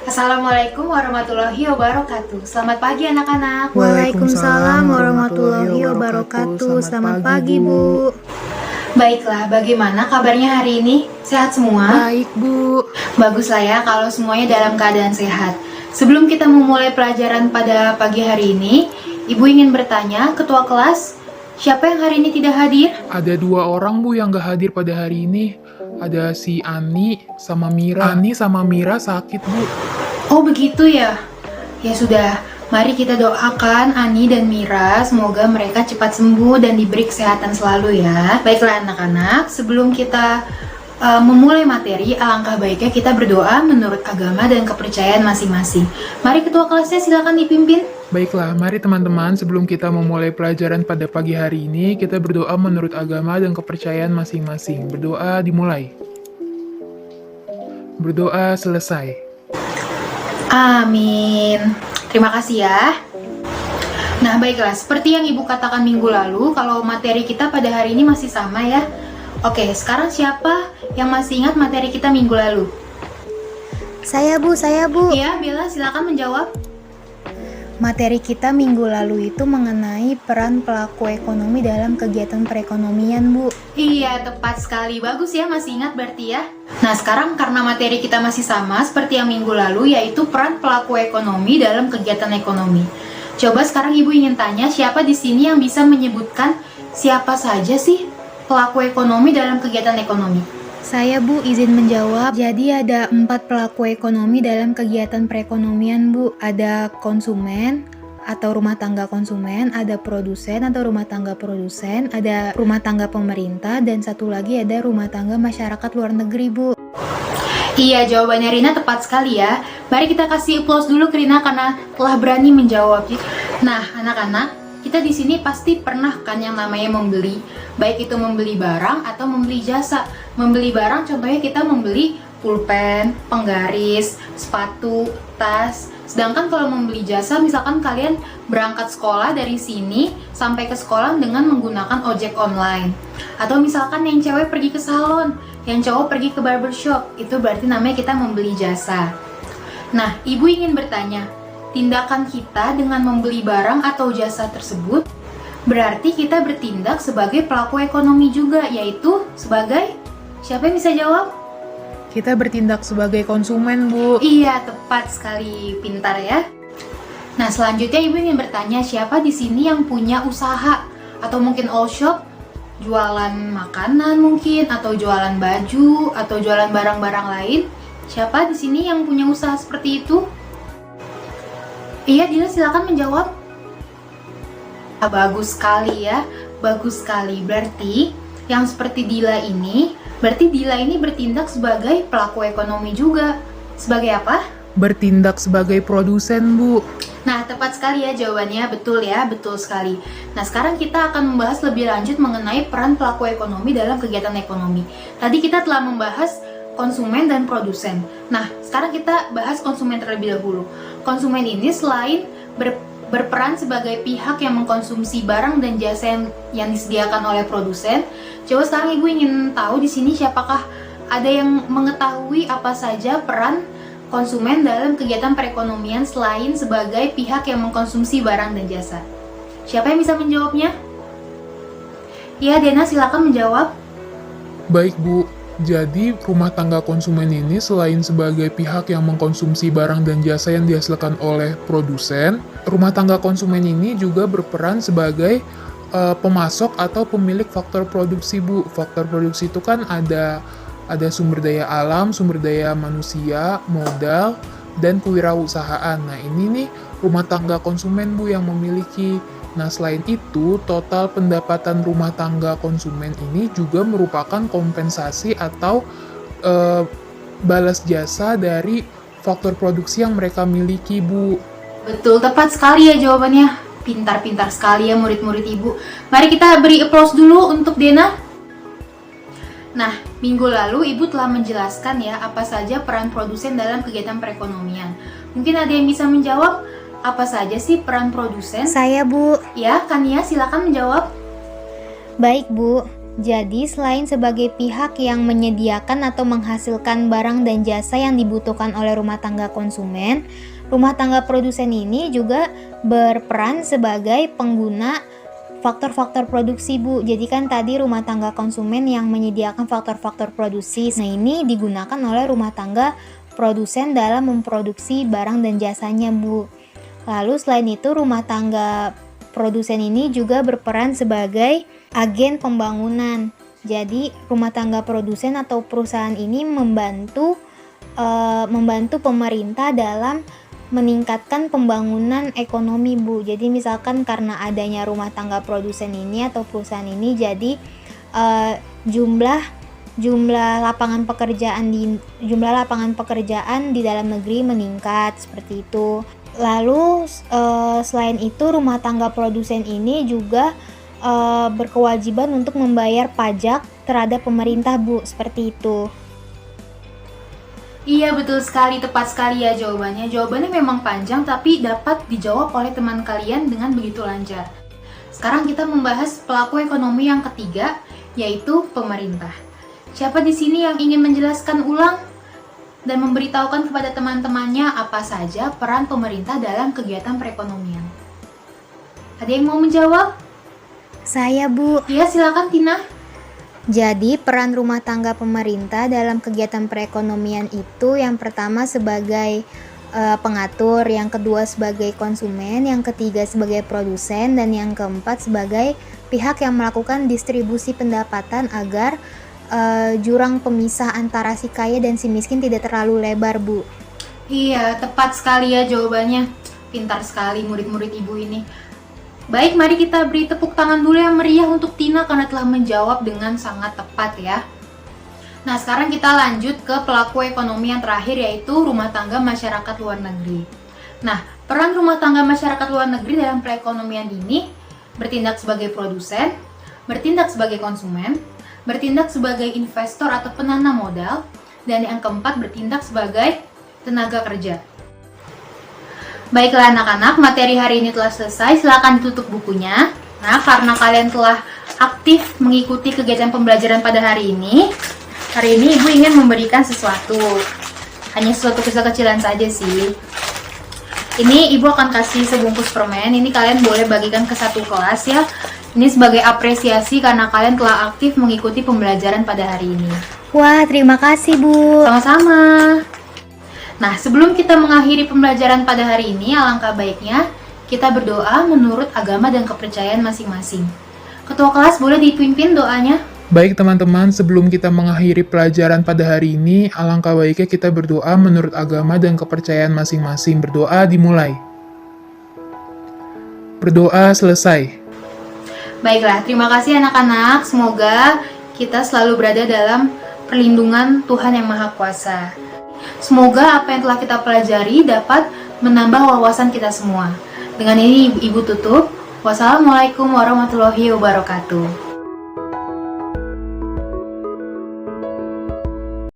Assalamualaikum warahmatullahi wabarakatuh. Selamat pagi anak-anak. Waalaikumsalam warahmatullahi wabarakatuh. Selamat pagi, Bu. Baiklah, bagaimana kabarnya hari ini? Sehat semua? Baik, Bu. Baguslah ya kalau semuanya dalam keadaan sehat. Sebelum kita memulai pelajaran pada pagi hari ini, Ibu ingin bertanya, Ketua kelas, siapa yang hari ini tidak hadir? Ada 2 orang, Bu, yang gak hadir pada hari ini. Ada si Ani sama Mira. Ani sama Mira sakit, Bu. Oh begitu ya? Ya sudah, mari kita doakan Ani dan Mira, semoga mereka cepat sembuh dan diberi kesehatan selalu ya. Baiklah anak-anak, sebelum kita memulai materi, alangkah baiknya kita berdoa menurut agama dan kepercayaan masing-masing. Mari ketua kelasnya silakan dipimpin. Baiklah, mari teman-teman, sebelum kita memulai pelajaran pada pagi hari ini, kita berdoa menurut agama dan kepercayaan masing-masing. Berdoa dimulai. Berdoa selesai. Amin. Terima kasih ya. Nah baiklah, seperti yang Ibu katakan minggu lalu, kalau materi kita pada hari ini masih sama ya. Oke, sekarang siapa yang masih ingat materi kita minggu lalu? Saya, Bu. Iya, Bella silakan menjawab. Materi kita minggu lalu itu mengenai peran pelaku ekonomi dalam kegiatan perekonomian, Bu. Iya, tepat sekali. Bagus ya, masih ingat berarti ya. Nah, sekarang karena materi kita masih sama seperti yang minggu lalu, yaitu peran pelaku ekonomi dalam kegiatan ekonomi. Coba sekarang Ibu ingin tanya, siapa di sini yang bisa menyebutkan siapa saja sih pelaku ekonomi dalam kegiatan ekonomi? Saya, Bu, izin menjawab. Jadi ada 4 pelaku ekonomi dalam kegiatan perekonomian, Bu. Ada konsumen atau rumah tangga konsumen, ada produsen atau rumah tangga produsen, ada rumah tangga pemerintah, dan satu lagi ada rumah tangga masyarakat luar negeri, Bu. Iya, jawabannya Rina tepat sekali ya. Mari kita kasih applause dulu ke Rina karena telah berani menjawab. Nah, anak-anak, kita di sini pasti pernah kan yang namanya membeli, baik itu membeli barang atau membeli jasa. Membeli barang contohnya kita membeli pulpen, penggaris, sepatu, tas. Sedangkan kalau membeli jasa, misalkan kalian berangkat sekolah dari sini sampai ke sekolah dengan menggunakan ojek online. Atau misalkan yang cewek pergi ke salon, yang cowok pergi ke barbershop, itu berarti namanya kita membeli jasa. Nah, Ibu ingin bertanya, tindakan kita dengan membeli barang atau jasa tersebut berarti kita bertindak sebagai pelaku ekonomi juga, yaitu sebagai, siapa yang bisa jawab? Kita bertindak sebagai konsumen, Bu. Iya, tepat sekali, pintar ya. Nah, selanjutnya Ibu ingin bertanya, siapa di sini yang punya usaha atau mungkin all shop, jualan makanan mungkin, atau jualan baju, atau jualan barang-barang lain? Siapa di sini yang punya usaha seperti itu? Iya, Dila silakan menjawab. Bagus sekali ya, bagus sekali. Berarti yang seperti Dila ini, berarti Dila ini bertindak sebagai pelaku ekonomi juga. Sebagai apa? Bertindak sebagai produsen, Bu. Nah, tepat sekali ya jawabannya, betul ya, betul sekali. Nah, sekarang kita akan membahas lebih lanjut mengenai peran pelaku ekonomi dalam kegiatan ekonomi. Tadi kita telah membahas konsumen dan produsen. Nah, sekarang kita bahas konsumen terlebih dahulu. Konsumen ini selain berperan sebagai pihak yang mengkonsumsi barang dan jasa yang disediakan oleh produsen. Coba sekarang Ibu ingin tahu di sini siapakah ada yang mengetahui apa saja peran konsumen dalam kegiatan perekonomian selain sebagai pihak yang mengkonsumsi barang dan jasa. Siapa yang bisa menjawabnya? Ya, Dena silakan menjawab. Baik, Bu. Jadi, rumah tangga konsumen ini selain sebagai pihak yang mengkonsumsi barang dan jasa yang dihasilkan oleh produsen, rumah tangga konsumen ini juga berperan sebagai pemasok atau pemilik faktor produksi, Bu. Faktor produksi itu kan ada sumber daya alam, sumber daya manusia, modal, dan kewirausahaan. Nah, ini nih rumah tangga konsumen, Bu, yang memiliki. Nah, selain itu, total pendapatan rumah tangga konsumen ini juga merupakan kompensasi atau balas jasa dari faktor produksi yang mereka miliki, Bu. Betul, tepat sekali ya jawabannya. pintar-pintar sekali ya murid-murid Ibu. Mari kita beri applause dulu untuk Dena. Nah, minggu lalu Ibu telah menjelaskan ya apa saja peran produsen dalam kegiatan perekonomian. Mungkin ada yang bisa menjawab apa saja sih peran produsen? Saya, Bu. Ya, Kania silakan menjawab. Baik, Bu. Jadi, selain sebagai pihak yang menyediakan atau menghasilkan barang dan jasa yang dibutuhkan oleh rumah tangga konsumen, rumah tangga produsen ini juga berperan sebagai pengguna faktor-faktor produksi, Bu. Jadi kan tadi rumah tangga konsumen yang menyediakan faktor-faktor produksi. Nah, ini digunakan oleh rumah tangga produsen dalam memproduksi barang dan jasanya, Bu. Lalu selain itu, rumah tangga produsen ini juga berperan sebagai agen pembangunan. Jadi rumah tangga produsen atau perusahaan ini membantu pemerintah dalam meningkatkan pembangunan ekonomi, Bu. Jadi misalkan karena adanya rumah tangga produsen ini atau perusahaan ini, jadi jumlah lapangan pekerjaan di dalam negeri meningkat seperti itu. Lalu selain itu rumah tangga produsen ini juga berkewajiban untuk membayar pajak terhadap pemerintah, Bu, seperti itu. Iya, betul sekali, tepat sekali ya jawabannya. Jawabannya memang panjang tapi dapat dijawab oleh teman kalian dengan begitu lancar. Sekarang kita membahas pelaku ekonomi yang ketiga, yaitu pemerintah. Siapa di sini yang ingin menjelaskan ulang dan memberitahukan kepada teman-temannya apa saja peran pemerintah dalam kegiatan perekonomian? Ada yang mau menjawab? Saya, Bu. Ya, silakan Tina. Jadi peran rumah tangga pemerintah dalam kegiatan perekonomian itu yang pertama sebagai pengatur, yang kedua sebagai konsumen, yang ketiga sebagai produsen, dan yang keempat sebagai pihak yang melakukan distribusi pendapatan agar jurang pemisah antara si kaya dan si miskin tidak terlalu lebar, Bu. Iya, tepat sekali ya jawabannya. Pintar sekali murid-murid Ibu ini. Baik, mari kita beri tepuk tangan dulu yang meriah untuk Tina karena telah menjawab dengan sangat tepat ya. Nah, sekarang kita lanjut ke pelaku ekonomi yang terakhir, yaitu rumah tangga masyarakat luar negeri. Nah, peran rumah tangga masyarakat luar negeri dalam perekonomian ini bertindak sebagai produsen, bertindak sebagai konsumen, bertindak sebagai investor atau penanam modal, dan yang keempat bertindak sebagai tenaga kerja. Baiklah anak-anak, materi hari ini telah selesai, silakan ditutup bukunya. Nah, karena kalian telah aktif mengikuti kegiatan pembelajaran pada hari ini Ibu ingin memberikan sesuatu. Hanya sesuatu kecil-kecilan saja sih. Ini Ibu akan kasih sebungkus permen, ini kalian boleh bagikan ke satu kelas ya. Ini sebagai apresiasi karena kalian telah aktif mengikuti pembelajaran pada hari ini. Wah, terima kasih, Bu. Sama-sama. Nah, sebelum kita mengakhiri pembelajaran pada hari ini, alangkah baiknya kita berdoa menurut agama dan kepercayaan masing-masing. Ketua kelas boleh dipimpin doanya? Baik teman-teman, sebelum kita mengakhiri pelajaran pada hari ini, alangkah baiknya kita berdoa menurut agama dan kepercayaan masing-masing. Berdoa dimulai. Berdoa selesai. Baiklah, terima kasih anak-anak. Semoga kita selalu berada dalam perlindungan Tuhan Yang Maha Kuasa. Semoga apa yang telah kita pelajari dapat menambah wawasan kita semua. Dengan ini Ibu tutup. Wassalamualaikum warahmatullahi wabarakatuh.